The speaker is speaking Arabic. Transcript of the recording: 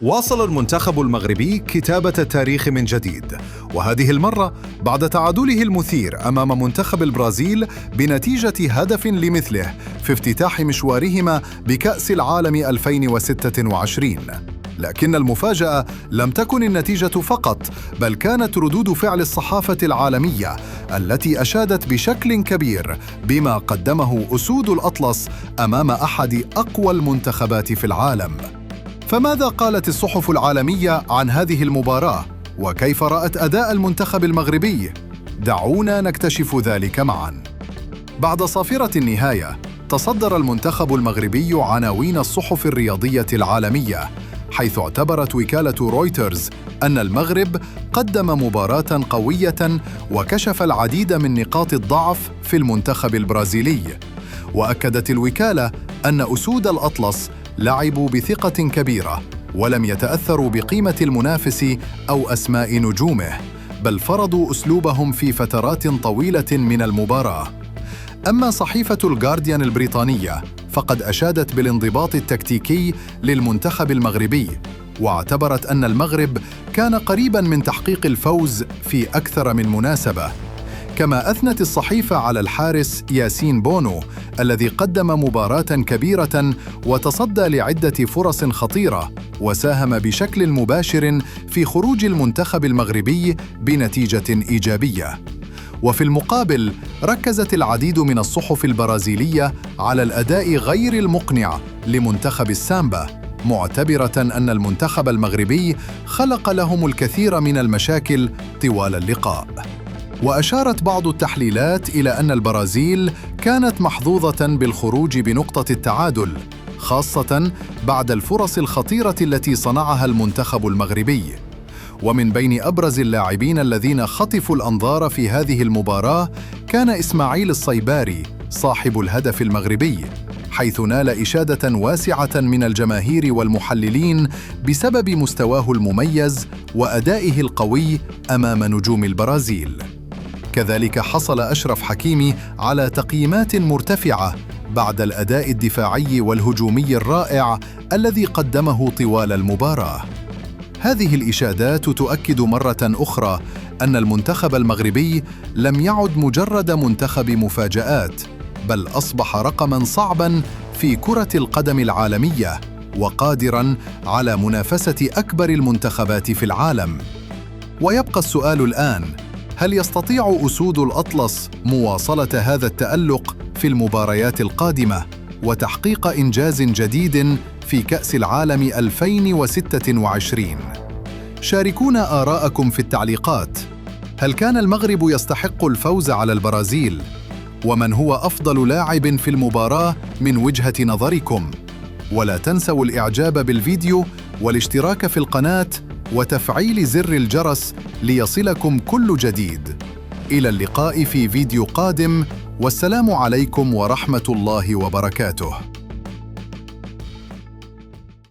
واصل المنتخب المغربي كتابة التاريخ من جديد، وهذه المرة بعد تعادله المثير أمام منتخب البرازيل بنتيجة هدف لمثله في افتتاح مشوارهما بكأس العالم 2026. لكن المفاجأة لم تكن النتيجة فقط، بل كانت ردود فعل الصحافة العالمية التي أشادت بشكل كبير بما قدمه أسود الأطلس أمام أحد أقوى المنتخبات في العالم. فماذا قالت الصحف العالمية عن هذه المباراة؟ وكيف رأت أداء المنتخب المغربي؟ دعونا نكتشف ذلك معاً. بعد صافرة النهاية، تصدر المنتخب المغربي عناوين الصحف الرياضية العالمية، حيث اعتبرت وكالة رويترز أن المغرب قدم مباراة قوية وكشف العديد من نقاط الضعف في المنتخب البرازيلي. وأكدت الوكالة أن أسود الأطلس لعبوا بثقة كبيرة ولم يتأثروا بقيمة المنافس أو أسماء نجومه، بل فرضوا أسلوبهم في فترات طويلة من المباراة. أما صحيفة الجارديان البريطانية فقد أشادت بالانضباط التكتيكي للمنتخب المغربي، واعتبرت أن المغرب كان قريباً من تحقيق الفوز في أكثر من مناسبة. كما أثنت الصحيفة على الحارس ياسين بونو الذي قدم مباراة كبيرة وتصدى لعدة فرص خطيرة، وساهم بشكل مباشر في خروج المنتخب المغربي بنتيجة إيجابية. وفي المقابل، ركزت العديد من الصحف البرازيلية على الأداء غير المقنع لمنتخب السامبا، معتبرة أن المنتخب المغربي خلق لهم الكثير من المشاكل طوال اللقاء. وأشارت بعض التحليلات إلى أن البرازيل كانت محظوظة بالخروج بنقطة التعادل، خاصة بعد الفرص الخطيرة التي صنعها المنتخب المغربي. ومن بين أبرز اللاعبين الذين خطفوا الأنظار في هذه المباراة كان إسماعيل الصيباري صاحب الهدف المغربي، حيث نال إشادة واسعة من الجماهير والمحللين بسبب مستواه المميز وأدائه القوي أمام نجوم البرازيل. كذلك حصل أشرف حكيمي على تقييمات مرتفعة بعد الأداء الدفاعي والهجومي الرائع الذي قدمه طوال المباراة. هذه الإشادات تؤكد مرة أخرى أن المنتخب المغربي لم يعد مجرد منتخب مفاجآت، بل أصبح رقماً صعباً في كرة القدم العالمية وقادراً على منافسة أكبر المنتخبات في العالم. ويبقى السؤال الآن: هل يستطيع أسود الأطلس مواصلة هذا التألق في المباريات القادمة وتحقيق إنجاز جديد في كأس العالم 2026؟ شاركونا آراءكم في التعليقات. هل كان المغرب يستحق الفوز على البرازيل؟ ومن هو أفضل لاعب في المباراة من وجهة نظركم؟ ولا تنسوا الإعجاب بالفيديو والاشتراك في القناة وتفعيل زر الجرس ليصلكم كل جديد. إلى اللقاء في فيديو قادم، والسلام عليكم ورحمة الله وبركاته.